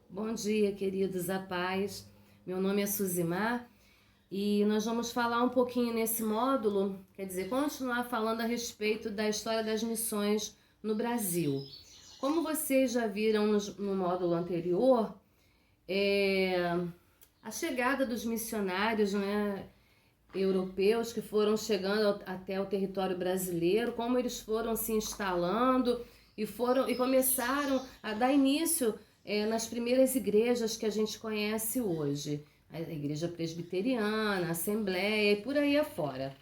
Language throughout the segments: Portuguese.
Bom dia, queridos, a paz. Meu nome é Suzimar e nós vamos falar um pouquinho nesse módulo, quer dizer, continuar falando a respeito da história das missões no Brasil. Como vocês já viram no módulo anterior, a chegada dos missionários, né, europeus que foram chegando até o território brasileiro, como eles foram se instalando e começaram a dar início nas primeiras igrejas que a gente conhece hoje, a igreja presbiteriana, a assembleia e por aí afora.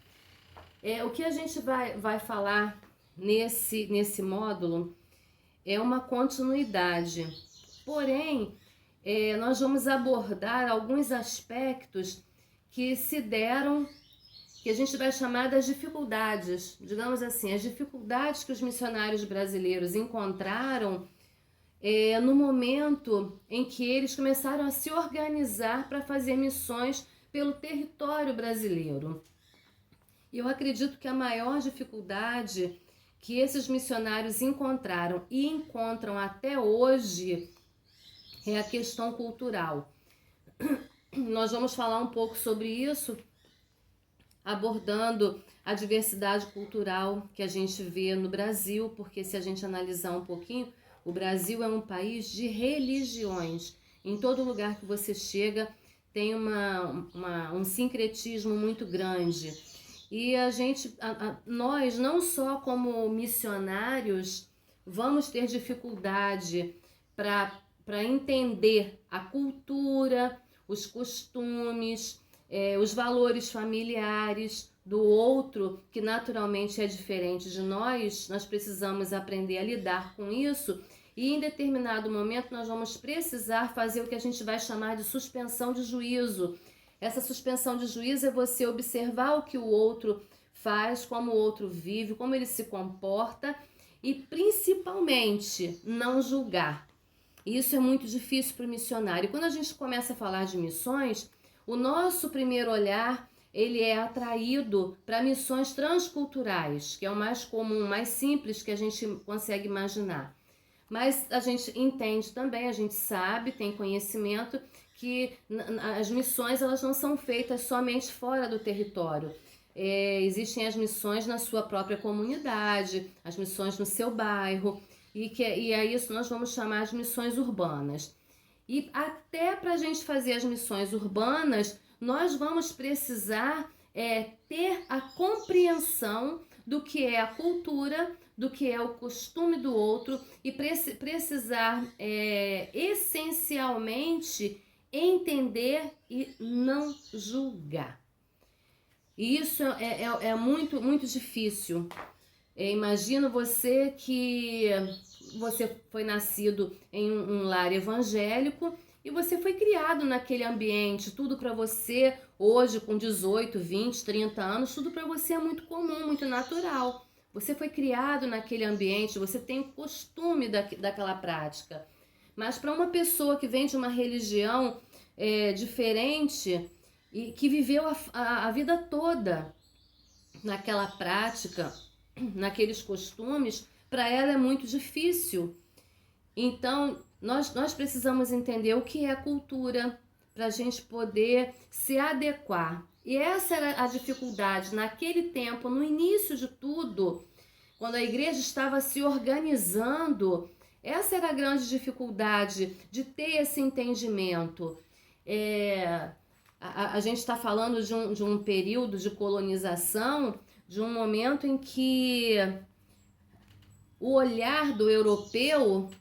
O que a gente vai falar nesse módulo é uma continuidade, porém nós vamos abordar alguns aspectos que se deram, que a gente vai chamar das dificuldades, digamos assim, as dificuldades que os missionários brasileiros encontraram no momento em que eles começaram a se organizar para fazer missões pelo território brasileiro. E eu acredito que a maior dificuldade que esses missionários encontraram e encontram até hoje é a questão cultural. Nós vamos falar um pouco sobre isso, abordando a diversidade cultural que a gente vê no Brasil, porque se a gente analisar um pouquinho, o Brasil é um país de religiões. Em todo lugar que você chega tem um sincretismo muito grande. E nós, não só como missionários, vamos ter dificuldade para entender a cultura, os costumes, os valores familiares do outro, que naturalmente é diferente de nós. Nós precisamos aprender a lidar com isso e em determinado momento nós vamos precisar fazer o que a gente vai chamar de suspensão de juízo. Essa suspensão de juízo é você observar o que o outro faz, como o outro vive, como ele se comporta e principalmente não julgar. E isso é muito difícil para o missionário. Quando a gente começa a falar de missões, o nosso primeiro olhar ele é atraído para missões transculturais, que é o mais comum, mais simples que a gente consegue imaginar. Mas a gente entende também, a gente sabe, tem conhecimento que as missões elas não são feitas somente fora do território. Existem as missões na sua própria comunidade, as missões no seu bairro, e a isso nós vamos chamar de missões urbanas. E até para a gente fazer as missões urbanas, nós vamos precisar ter a compreensão do que é a cultura, do que é o costume do outro e precisar essencialmente entender e não julgar. E isso é muito, muito difícil. Imagino você que você foi nascido em um lar evangélico e você foi criado naquele ambiente, tudo para você, hoje com 18, 20, 30 anos, tudo para você é muito comum, muito natural. Você foi criado naquele ambiente, você tem o costume daquela prática. Mas para uma pessoa que vem de uma religião diferente e que viveu a vida toda naquela prática, naqueles costumes, para ela é muito difícil. Então, nós precisamos entender o que é a cultura para a gente poder se adequar. E essa era a dificuldade naquele tempo, no início de tudo, quando a igreja estava se organizando. Essa era a grande dificuldade de ter esse entendimento. A gente está falando de um período de colonização, de um momento em que o olhar do europeu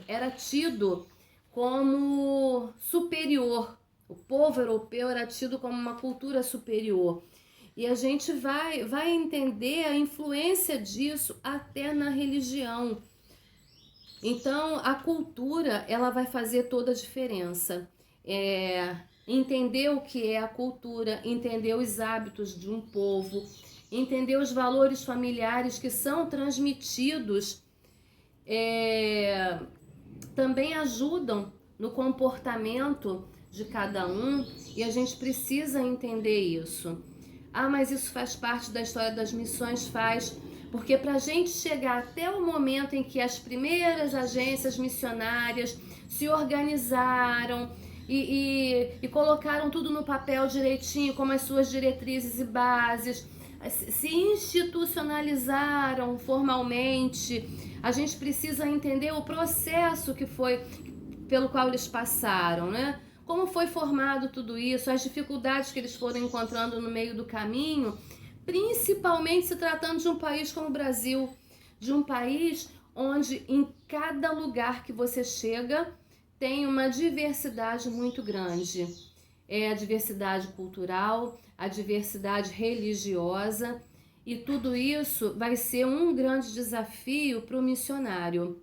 era tido como superior. O povo europeu era tido como uma cultura superior. E a gente vai entender a influência disso até na religião. Então, a cultura ela vai fazer toda a diferença. Entender o que é a cultura, entender os hábitos de um povo, entender os valores familiares que são transmitidos, também ajudam no comportamento de cada um, e a gente precisa entender isso. Mas isso faz parte da história das missões? Faz, Porque para a gente chegar até o momento em que as primeiras agências missionárias se organizaram e colocaram tudo no papel direitinho, como as suas diretrizes e bases, se institucionalizaram formalmente, a gente precisa entender o processo que foi pelo qual eles passaram, né? Como foi formado tudo isso, as dificuldades que eles foram encontrando no meio do caminho, principalmente se tratando de um país como o Brasil, de um país onde em cada lugar que você chega tem uma diversidade muito grande. É a diversidade cultural, a diversidade religiosa, e tudo isso vai ser um grande desafio para o missionário.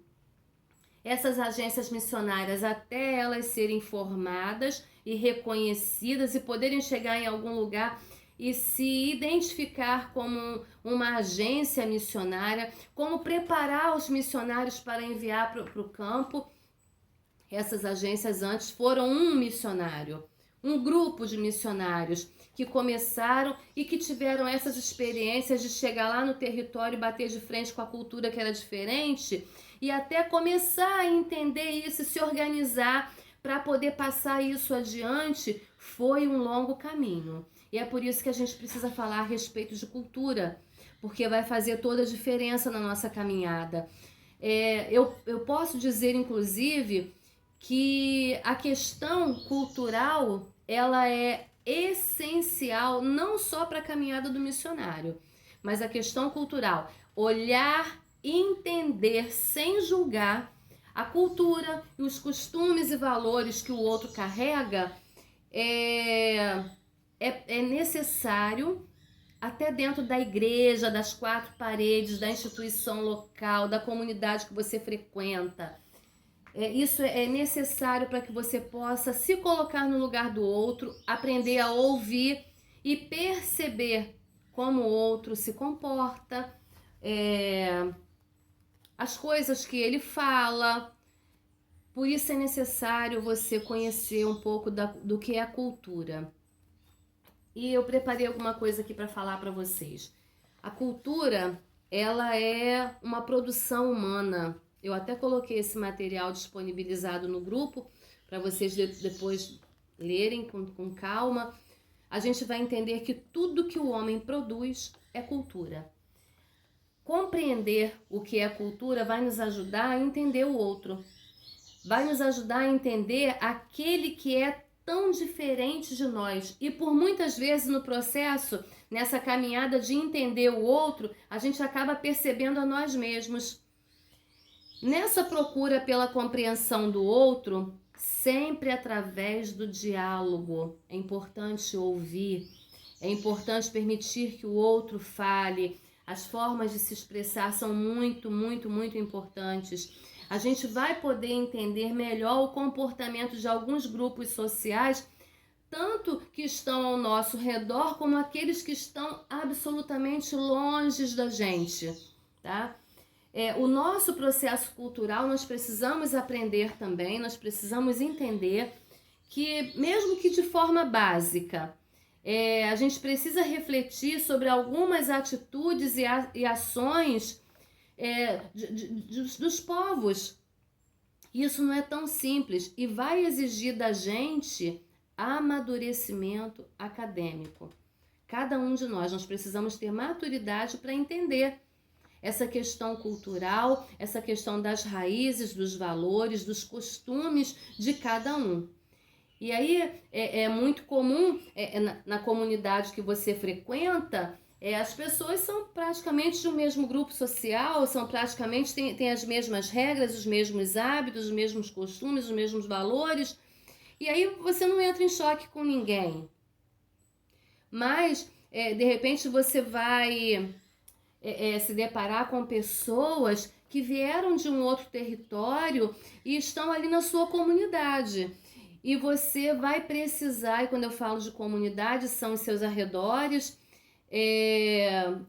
Essas agências missionárias, até elas serem formadas e reconhecidas e poderem chegar em algum lugar e se identificar como uma agência missionária, como preparar os missionários para enviar para o campo, essas agências antes foram um missionário, um grupo de missionários que começaram e que tiveram essas experiências de chegar lá no território e bater de frente com a cultura que era diferente e até começar a entender isso e se organizar para poder passar isso adiante. Foi um longo caminho. E é por isso que a gente precisa falar a respeito de cultura, porque vai fazer toda a diferença na nossa caminhada. Eu posso dizer, inclusive, que a questão cultural, ela é essencial não só para a caminhada do missionário, mas a questão cultural, olhar, entender sem julgar a cultura e os costumes e valores que o outro carrega é necessário até dentro da igreja, das quatro paredes, da instituição local, da comunidade que você frequenta. Isso é necessário para que você possa se colocar no lugar do outro, aprender a ouvir e perceber como o outro se comporta, as coisas que ele fala. Por isso é necessário você conhecer um pouco do que é a cultura. E eu preparei alguma coisa aqui para falar para vocês. A cultura, ela é uma produção humana. Eu até coloquei esse material disponibilizado no grupo para vocês depois lerem com calma. A gente vai entender que tudo que o homem produz é cultura. Compreender o que é cultura vai nos ajudar a entender o outro. Vai nos ajudar a entender aquele que é tão diferente de nós. E por muitas vezes no processo, nessa caminhada de entender o outro, a gente acaba percebendo a nós mesmos. Nessa procura pela compreensão do outro, sempre através do diálogo, é importante ouvir, é importante permitir que o outro fale. As formas de se expressar são muito, muito, muito importantes. A gente vai poder entender melhor o comportamento de alguns grupos sociais, tanto que estão ao nosso redor, como aqueles que estão absolutamente longe da gente, tá? O nosso processo cultural, nós precisamos aprender também, nós precisamos entender que, mesmo que de forma básica, a gente precisa refletir sobre algumas atitudes e ações dos povos. Isso não é tão simples e vai exigir da gente amadurecimento acadêmico. Cada um de nós precisamos ter maturidade para entender essa questão cultural, essa questão das raízes, dos valores, dos costumes de cada um. E aí é muito comum na comunidade que você frequenta, as pessoas são praticamente do mesmo grupo social, são praticamente, têm as mesmas regras, os mesmos hábitos, os mesmos costumes, os mesmos valores. E aí você não entra em choque com ninguém. Mas, de repente, você vai se deparar com pessoas que vieram de um outro território e estão ali na sua comunidade. E você vai precisar, e quando eu falo de comunidade, são os seus arredores,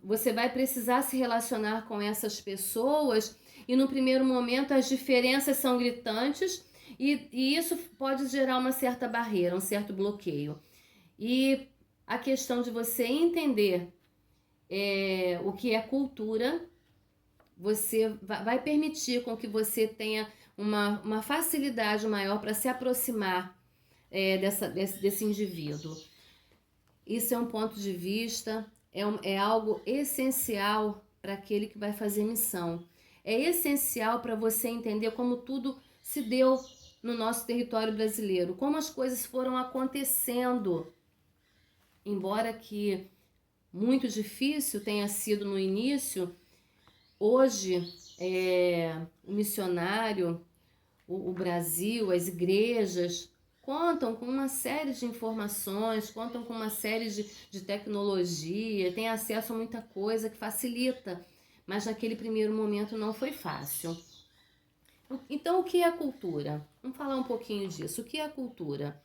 você vai precisar se relacionar com essas pessoas e no primeiro momento as diferenças são gritantes e isso pode gerar uma certa barreira, um certo bloqueio. E a questão de você entender o que é cultura você vai permitir com que você tenha uma facilidade maior para se aproximar desse indivíduo. Isso é um ponto de vista, é algo essencial para aquele que vai fazer missão. É essencial para você entender como tudo se deu no nosso território brasileiro, como as coisas foram acontecendo. Embora que muito difícil tenha sido no início, hoje o missionário, o Brasil, as igrejas contam com uma série de informações, contam com uma série de tecnologia, tem acesso a muita coisa que facilita, mas naquele primeiro momento não foi fácil. Então, o que é a cultura? Vamos falar um pouquinho disso. O que é a cultura?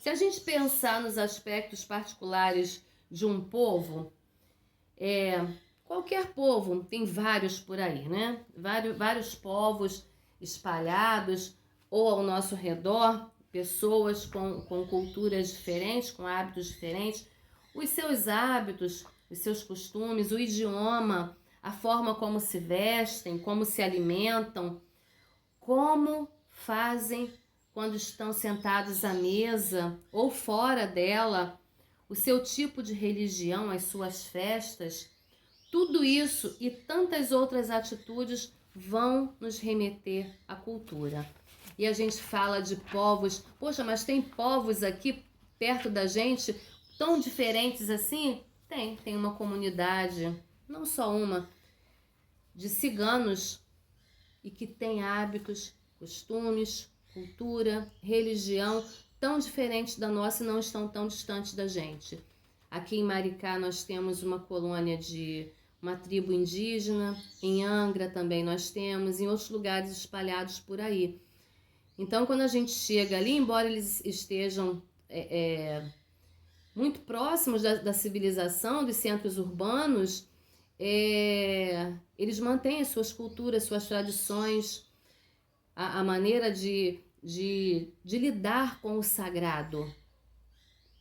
Se a gente pensar nos aspectos particulares de um povo, qualquer povo, tem vários por aí, né? Vários povos espalhados ou ao nosso redor, pessoas com culturas diferentes, com hábitos diferentes, os seus hábitos, os seus costumes, o idioma, a forma como se vestem, como se alimentam, como fazem quando estão sentados à mesa ou fora dela, o seu tipo de religião, as suas festas, tudo isso e tantas outras atitudes vão nos remeter à cultura. E a gente fala de povos, poxa, mas tem povos aqui perto da gente tão diferentes assim? Tem uma comunidade, não só uma, de ciganos e que tem hábitos, costumes, cultura, religião tão diferentes da nossa e não estão tão distantes da gente. Aqui em Maricá nós temos uma colônia de uma tribo indígena, em Angra também nós temos, em outros lugares espalhados por aí. Então, quando a gente chega ali, embora eles estejam muito próximos da civilização, dos centros urbanos, eles mantêm as suas culturas, suas tradições, a maneira de lidar com o sagrado,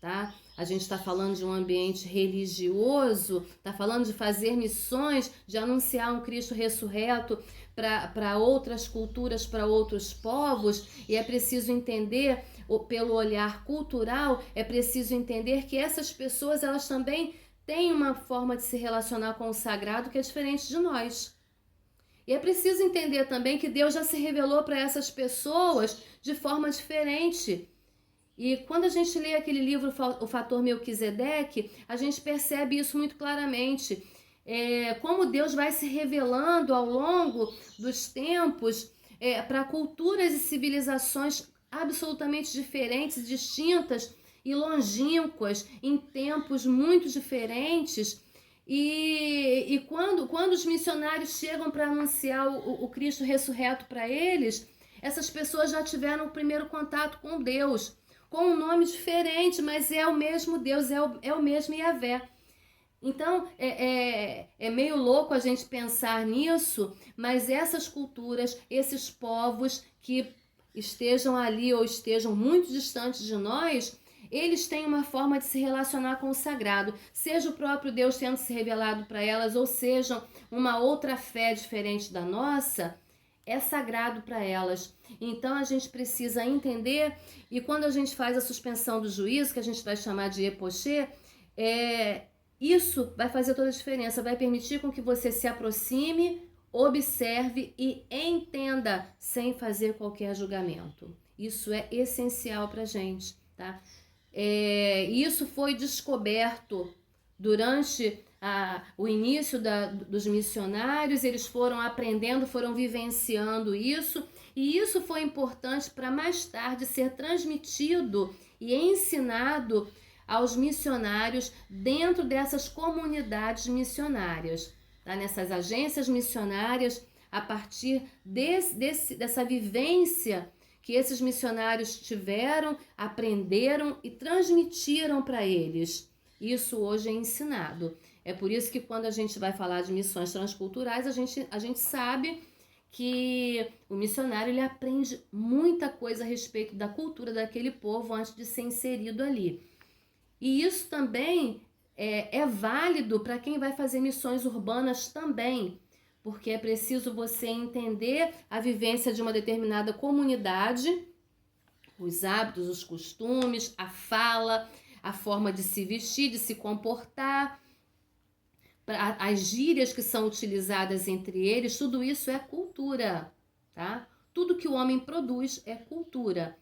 tá? A gente está falando de um ambiente religioso, está falando de fazer missões, de anunciar um Cristo ressurreto para outras culturas, para outros povos, e é preciso entender, pelo olhar cultural, é preciso entender que essas pessoas, elas também têm uma forma de se relacionar com o sagrado que é diferente de nós. E é preciso entender também que Deus já se revelou para essas pessoas de forma diferente. E quando a gente lê aquele livro, O Fator Melquisedeque, a gente percebe isso muito claramente. Como Deus vai se revelando ao longo dos tempos para culturas e civilizações absolutamente diferentes, distintas e longínquas, em tempos muito diferentes. E quando os missionários chegam para anunciar o Cristo ressurreto para eles, essas pessoas já tiveram o primeiro contato com Deus, com um nome diferente, mas é o mesmo Deus, é o mesmo Yahvé. Então, é meio louco a gente pensar nisso, mas essas culturas, esses povos que estejam ali ou estejam muito distantes de nós, eles têm uma forma de se relacionar com o sagrado, seja o próprio Deus tendo se revelado para elas, ou seja uma outra fé diferente da nossa, é sagrado para elas. Então a gente precisa entender, e quando a gente faz a suspensão do juízo, que a gente vai chamar de epoché, isso vai fazer toda a diferença, vai permitir com que você se aproxime, observe e entenda sem fazer qualquer julgamento. Isso é essencial para a gente, tá? Isso foi descoberto durante o início dos missionários, eles foram aprendendo, foram vivenciando isso, e isso foi importante para mais tarde ser transmitido e ensinado aos missionários dentro dessas comunidades missionárias, tá? Nessas agências missionárias, a partir dessa vivência que esses missionários tiveram, aprenderam e transmitiram para eles. Isso hoje é ensinado. É por isso que quando a gente vai falar de missões transculturais, a gente sabe que o missionário ele aprende muita coisa a respeito da cultura daquele povo antes de ser inserido ali. E isso também é válido para quem vai fazer missões urbanas também, porque é preciso você entender a vivência de uma determinada comunidade, os hábitos, os costumes, a fala, a forma de se vestir, de se comportar, as gírias que são utilizadas entre eles, tudo isso é cultura, tá? Tudo que o homem produz é cultura.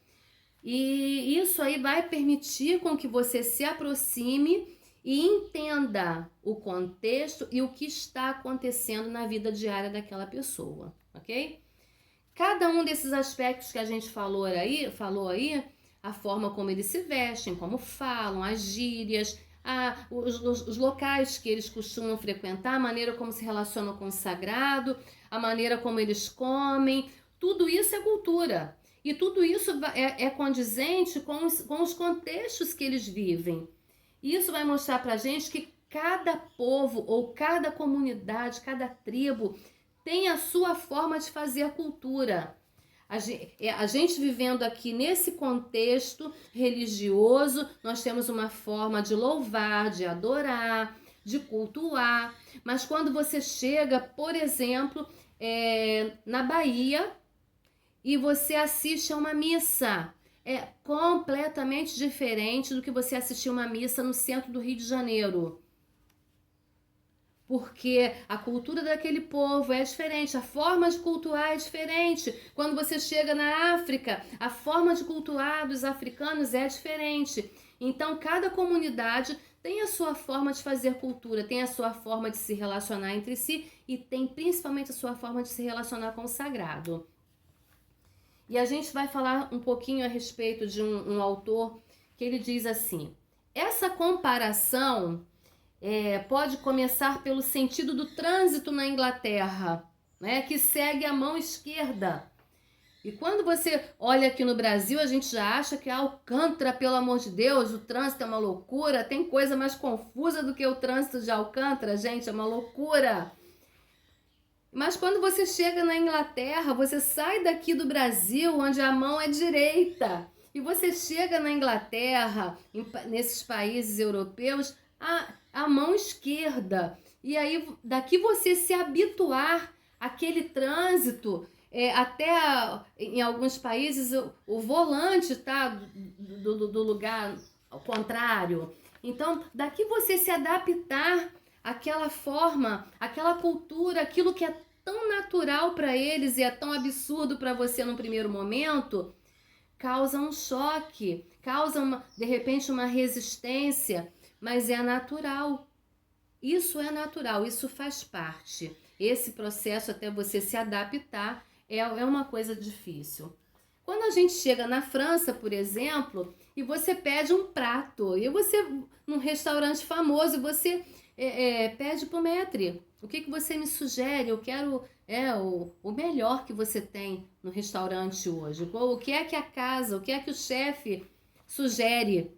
E isso aí vai permitir com que você se aproxime e entenda o contexto e o que está acontecendo na vida diária daquela pessoa, ok? Cada um desses aspectos que a gente falou aí, a forma como eles se vestem, como falam, as gírias, os locais que eles costumam frequentar, a maneira como se relacionam com o sagrado, a maneira como eles comem, tudo isso é cultura. E tudo isso é condizente com os contextos que eles vivem. E isso vai mostrar pra gente que cada povo ou cada comunidade, cada tribo tem a sua forma de fazer a cultura. A gente vivendo aqui nesse contexto religioso, nós temos uma forma de louvar, de adorar, de cultuar. Mas quando você chega, por exemplo, na Bahia e você assiste a uma missa, é completamente diferente do que você assistir uma missa no centro do Rio de Janeiro. Porque a cultura daquele povo é diferente, a forma de cultuar é diferente. Quando você chega na África, a forma de cultuar dos africanos é diferente. Então, cada comunidade tem a sua forma de fazer cultura, tem a sua forma de se relacionar entre si e tem principalmente a sua forma de se relacionar com o sagrado. E a gente vai falar um pouquinho a respeito de um autor que ele diz assim: essa comparação pode começar pelo sentido do trânsito na Inglaterra, né, que segue a mão esquerda. E quando você olha aqui no Brasil, a gente já acha que Alcântara, pelo amor de Deus, o trânsito é uma loucura, tem coisa mais confusa do que o trânsito de Alcântara, gente, é uma loucura. Mas quando você chega na Inglaterra, você sai daqui do Brasil, onde a mão é direita, e você chega na Inglaterra, nesses países europeus, a mão esquerda. E aí, daqui você se habituar àquele trânsito, em alguns países, o volante tá do lugar ao contrário. Então, daqui você se adaptar àquela forma, àquela cultura, aquilo que é tão natural para eles e é tão absurdo para você no primeiro momento, causa um choque, causa de repente uma resistência, mas é natural. Isso é natural, isso faz parte. Esse processo até você se adaptar é uma coisa difícil. Quando a gente chega na França, por exemplo, e você pede um prato, e você, num restaurante famoso, você pede pro maître, o que você me sugere? Eu quero o melhor que você tem no restaurante hoje. O que é que a casa, o que é que o chefe sugere?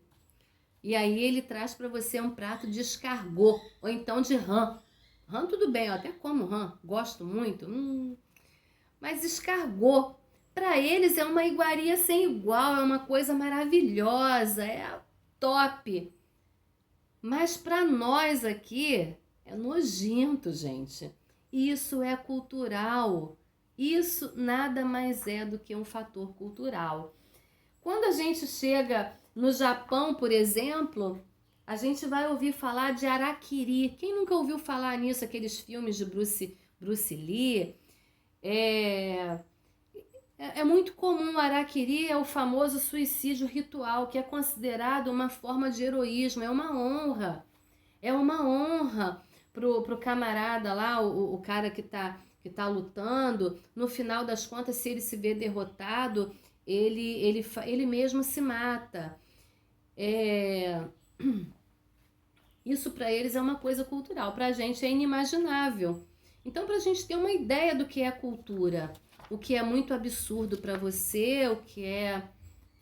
E aí ele traz para você um prato de escargot, ou então de rã. Rã tudo bem, eu até como rã, gosto muito. Mas escargot, para eles é uma iguaria sem igual, é uma coisa maravilhosa, é top. Mas para nós aqui é nojento, gente. Isso é cultural. Isso nada mais é do que um fator cultural. Quando a gente chega no Japão, por exemplo, a gente vai ouvir falar de harakiri. Quem nunca ouviu falar nisso? Aqueles filmes de Bruce Lee. É muito comum. O harakiri é o famoso suicídio ritual, que é considerado uma forma de heroísmo. É uma honra. É uma honra pro camarada lá, o cara que tá lutando. No final das contas, se ele se vê derrotado, ele mesmo se mata. Isso para eles é uma coisa cultural, para a gente é inimaginável. Então, para a gente ter uma ideia do que é cultura, o que é muito absurdo para você, o que é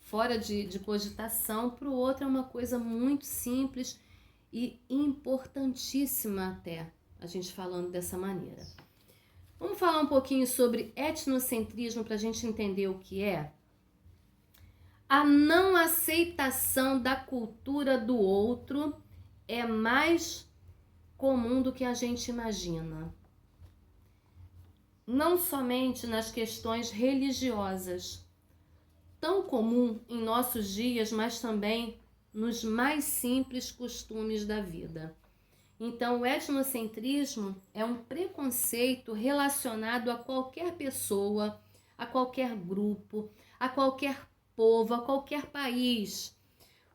fora de cogitação, para o outro é uma coisa muito simples e importantíssima até, a gente falando dessa maneira. Vamos falar um pouquinho sobre etnocentrismo para a gente entender o que é? A não aceitação da cultura do outro é mais comum do que a gente imagina. não somente nas questões religiosas, tão comum em nossos dias, mas também nos mais simples costumes da vida. Então, o etnocentrismo é um preconceito relacionado a qualquer pessoa, a qualquer grupo, a qualquer povo, a qualquer país,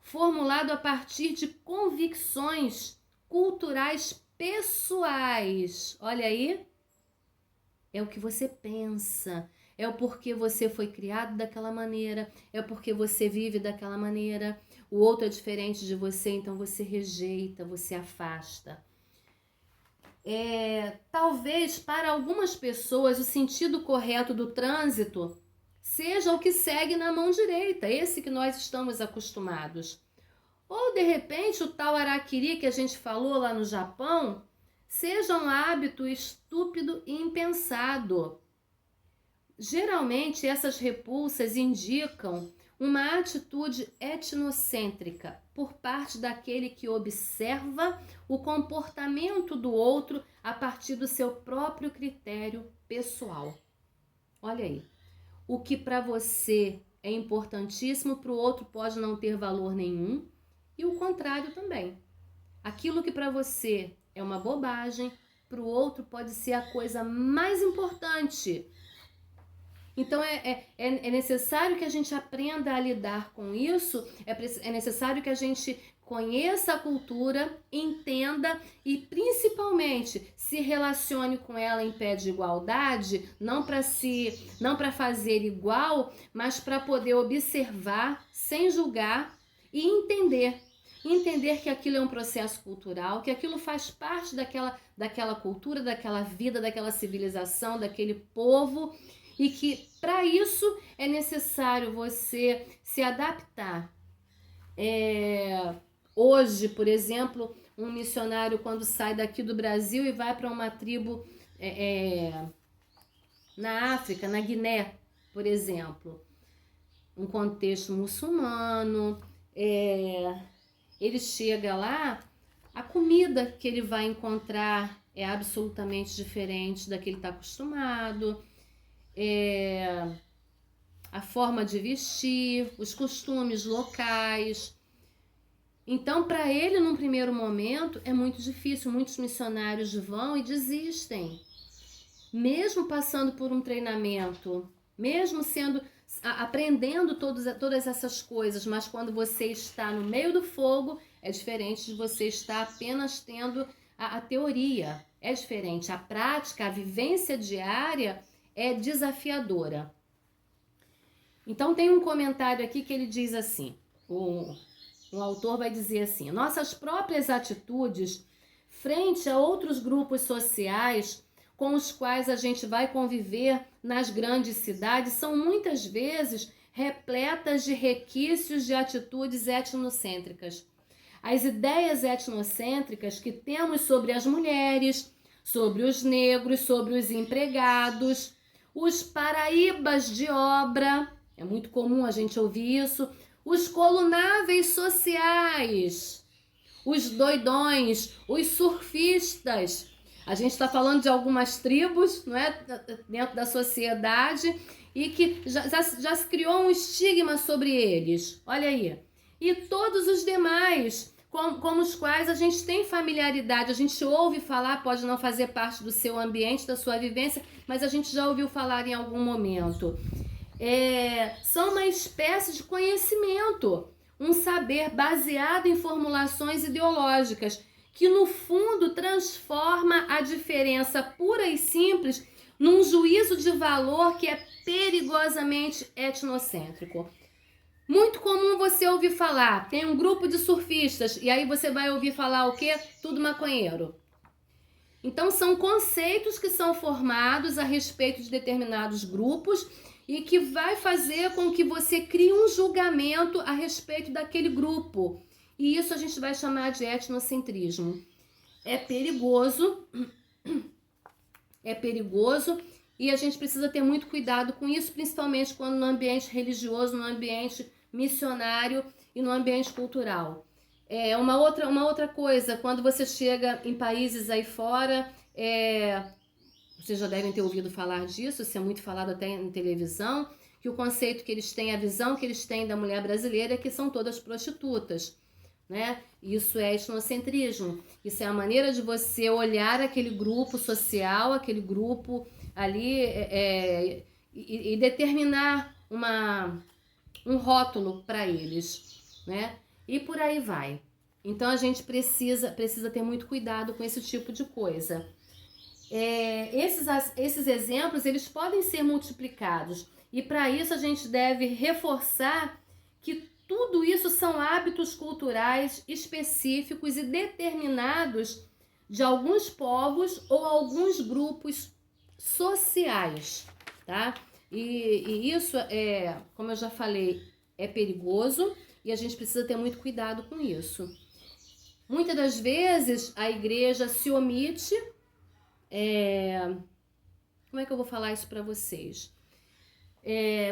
formulado a partir de convicções culturais pessoais. Olha aí, é o que você pensa, é o porquê você foi criado daquela maneira, é o porquê você vive daquela maneira. O outro é diferente de você, então você rejeita, você afasta. Talvez para algumas pessoas o sentido correto do trânsito seja o que segue na mão direita, esse que nós estamos acostumados. Ou de repente o tal harakiri que a gente falou lá no Japão seja um hábito estúpido e impensado. Geralmente essas repulsas indicam uma atitude etnocêntrica por parte daquele que observa o comportamento do outro a partir do seu próprio critério pessoal. Olha aí, o que para você é importantíssimo, para o outro pode não ter valor nenhum, e o contrário também. Aquilo que para você é uma bobagem, para o outro pode ser a coisa mais importante. Então é necessário que a gente aprenda a lidar com isso, é necessário que a gente conheça a cultura, entenda e principalmente se relacione com ela em pé de igualdade, não para fazer igual, mas para poder observar sem julgar e entender que aquilo é um processo cultural, que aquilo faz parte daquela cultura, daquela vida, daquela civilização, daquele povo, e que para isso é necessário você se adaptar. Hoje, por exemplo, um missionário quando sai daqui do Brasil e vai para uma tribo na África, na Guiné, por exemplo, um contexto muçulmano, ele chega lá, a comida que ele vai encontrar é absolutamente diferente da que ele está acostumado, a forma de vestir, os costumes locais. Então, para ele, num primeiro momento, é muito difícil. Muitos missionários vão e desistem. Mesmo passando por um treinamento, mesmo aprendendo todas essas coisas, mas quando você está no meio do fogo, é diferente de você estar apenas tendo a teoria. É diferente. A prática, a vivência diária é desafiadora. Então tem um comentário aqui que ele diz assim, o autor vai dizer assim: nossas próprias atitudes frente a outros grupos sociais com os quais a gente vai conviver nas grandes cidades são muitas vezes repletas de requisitos de atitudes etnocêntricas. As ideias etnocêntricas que temos sobre as mulheres, sobre os negros, sobre os empregados, os paraíbas de obra, é muito comum a gente ouvir isso, os colunáveis sociais, os doidões, os surfistas. A gente está falando de algumas tribos, não é, dentro da sociedade, e que já se criou um estigma sobre eles. Olha aí. E todos os demais, com os quais a gente tem familiaridade, a gente ouve falar, pode não fazer parte do seu ambiente, da sua vivência, mas a gente já ouviu falar em algum momento. São uma espécie de conhecimento, um saber baseado em formulações ideológicas, que no fundo transforma a diferença pura e simples num juízo de valor que é perigosamente etnocêntrico. Muito comum você ouvir falar, tem um grupo de surfistas, e aí você vai ouvir falar o quê? Tudo maconheiro. Então são conceitos que são formados a respeito de determinados grupos e que vai fazer com que você crie um julgamento a respeito daquele grupo. E isso a gente vai chamar de etnocentrismo. É perigoso e a gente precisa ter muito cuidado com isso, principalmente quando no ambiente religioso, no ambiente missionário e no ambiente cultural. Uma outra coisa, quando você chega em países aí fora, vocês já devem ter ouvido falar disso, isso é muito falado até em televisão, que o conceito que eles têm, a visão que eles têm da mulher brasileira é que são todas prostitutas, né? Isso é etnocentrismo. Isso é a maneira de você olhar aquele grupo social, aquele grupo ali e determinar um rótulo para eles, né? E por aí vai. Então a gente precisa ter muito cuidado com esse tipo de coisa. Esses exemplos, eles podem ser multiplicados. E para isso a gente deve reforçar que tudo isso são hábitos culturais específicos e determinados de alguns povos ou alguns grupos sociais, tá? E isso como eu já falei, é perigoso e a gente precisa ter muito cuidado com isso. Muitas das vezes a igreja se omite. Como é que eu vou falar isso para vocês?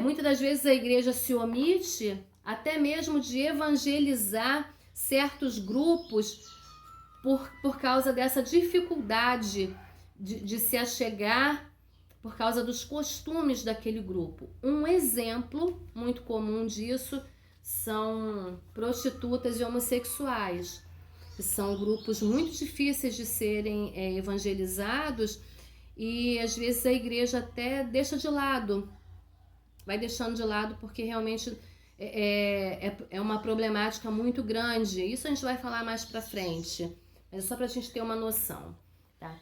Muitas das vezes a igreja se omite até mesmo de evangelizar certos grupos por causa dessa dificuldade de se achegar por causa dos costumes daquele grupo. Um exemplo muito comum disso são prostitutas e homossexuais, que são grupos muito difíceis de serem evangelizados e às vezes a igreja até deixa de lado, vai deixando de lado porque realmente é uma problemática muito grande. Isso a gente vai falar mais pra frente, mas é só pra gente ter uma noção, tá?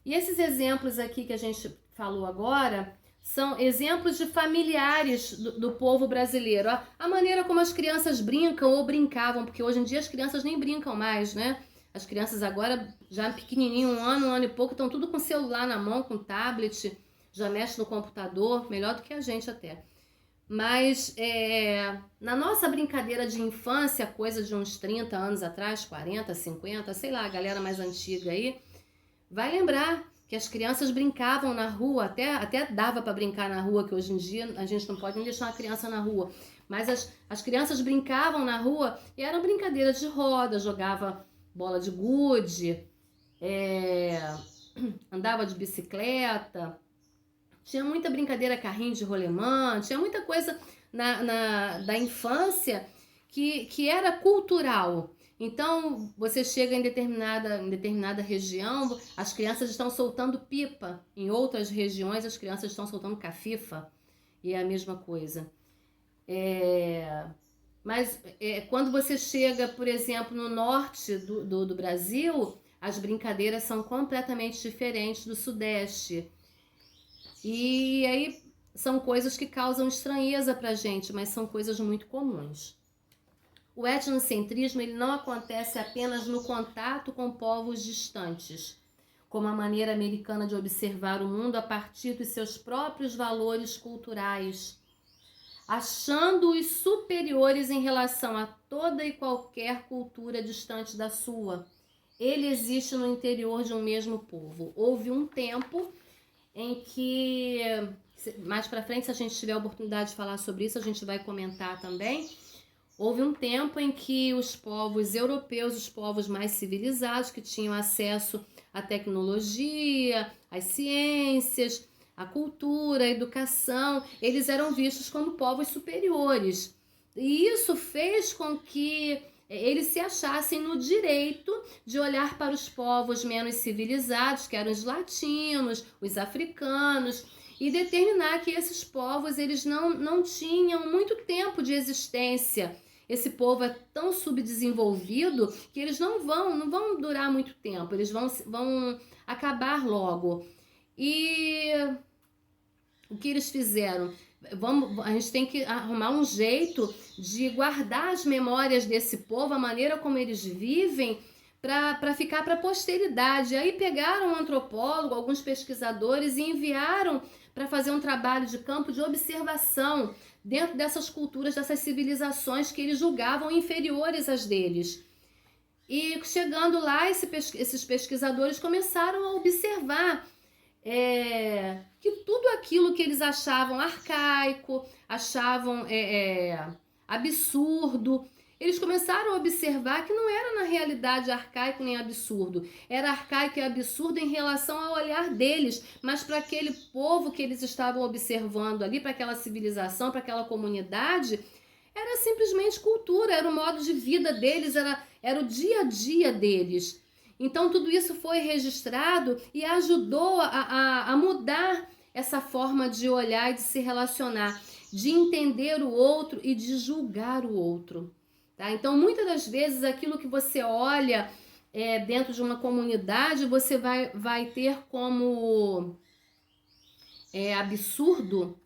E esses exemplos aqui que a gente falou agora são exemplos de familiares do povo brasileiro. A maneira como as crianças brincam ou brincavam, porque hoje em dia as crianças nem brincam mais, né? As crianças agora, já pequenininho, um ano e pouco, estão tudo com celular na mão, com tablet, já mexe no computador, melhor do que a gente até. Mas na nossa brincadeira de infância, coisa de uns 30 anos atrás, 40, 50, sei lá, a galera mais antiga aí, vai lembrar que as crianças brincavam na rua, até dava para brincar na rua, que hoje em dia a gente não pode nem deixar uma criança na rua. Mas as crianças brincavam na rua e eram brincadeiras de roda, jogava bola de gude, andava de bicicleta, tinha muita brincadeira, carrinho de rolemã, tinha muita coisa da infância que era cultural. Então, você chega em determinada região, as crianças estão soltando pipa. Em outras regiões, as crianças estão soltando cafifa. E é a mesma coisa. Mas quando você chega, por exemplo, no norte do Brasil, as brincadeiras são completamente diferentes do sudeste. E aí são coisas que causam estranheza pra gente, mas são coisas muito comuns. O etnocentrismo ele não acontece apenas no contato com povos distantes, como a maneira americana de observar o mundo a partir dos seus próprios valores culturais, achando-os superiores em relação a toda e qualquer cultura distante da sua. Ele existe no interior de um mesmo povo. Houve um tempo em que, mais para frente, se a gente tiver a oportunidade de falar sobre isso, a gente vai comentar também. Houve um tempo em que os povos europeus, os povos mais civilizados, que tinham acesso à tecnologia, às ciências, à cultura, à educação, eles eram vistos como povos superiores. E isso fez com que eles se achassem no direito de olhar para os povos menos civilizados, que eram os latinos, os africanos, e determinar que esses povos eles não tinham muito tempo de existência. Esse povo é tão subdesenvolvido que eles não vão durar muito tempo, eles vão acabar logo. E o que eles fizeram? A gente tem que arrumar um jeito de guardar as memórias desse povo, a maneira como eles vivem, para ficar para a posteridade. Aí pegaram um antropólogo, alguns pesquisadores e enviaram para fazer um trabalho de campo de observação dentro dessas culturas, dessas civilizações que eles julgavam inferiores às deles. E chegando lá, esses pesquisadores começaram a observar que tudo aquilo que eles achavam arcaico, achavam absurdo, eles começaram a observar que não era na realidade arcaico nem absurdo. Era arcaico e absurdo em relação ao olhar deles, mas para aquele povo que eles estavam observando ali, para aquela civilização, para aquela comunidade, era simplesmente cultura, era o modo de vida deles, era o dia a dia deles. Então tudo isso foi registrado e ajudou a mudar essa forma de olhar e de se relacionar, de entender o outro e de julgar o outro. Tá? Então muitas das vezes aquilo que você olha dentro de uma comunidade, você vai ter como absurdo,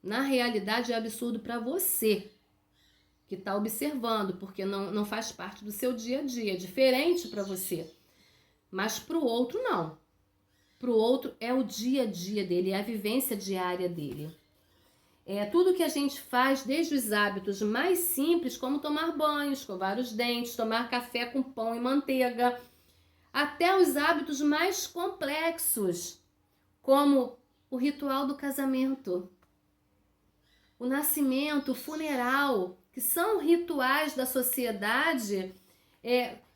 na realidade é absurdo para você que está observando, porque não faz parte do seu dia a dia, é diferente para você. Mas para o outro, não. Para o outro é o dia a dia dele, é a vivência diária dele. É tudo que a gente faz, desde os hábitos mais simples, como tomar banho, escovar os dentes, tomar café com pão e manteiga, até os hábitos mais complexos, como o ritual do casamento, o nascimento, o funeral, que são rituais da sociedade.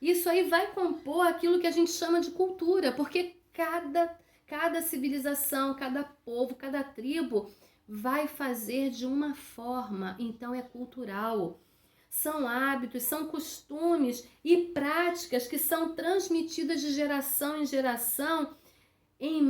Isso aí vai compor aquilo que a gente chama de cultura, porque cada civilização, cada povo, cada tribo vai fazer de uma forma, então é cultural. São hábitos, são costumes e práticas que são transmitidas de geração em geração em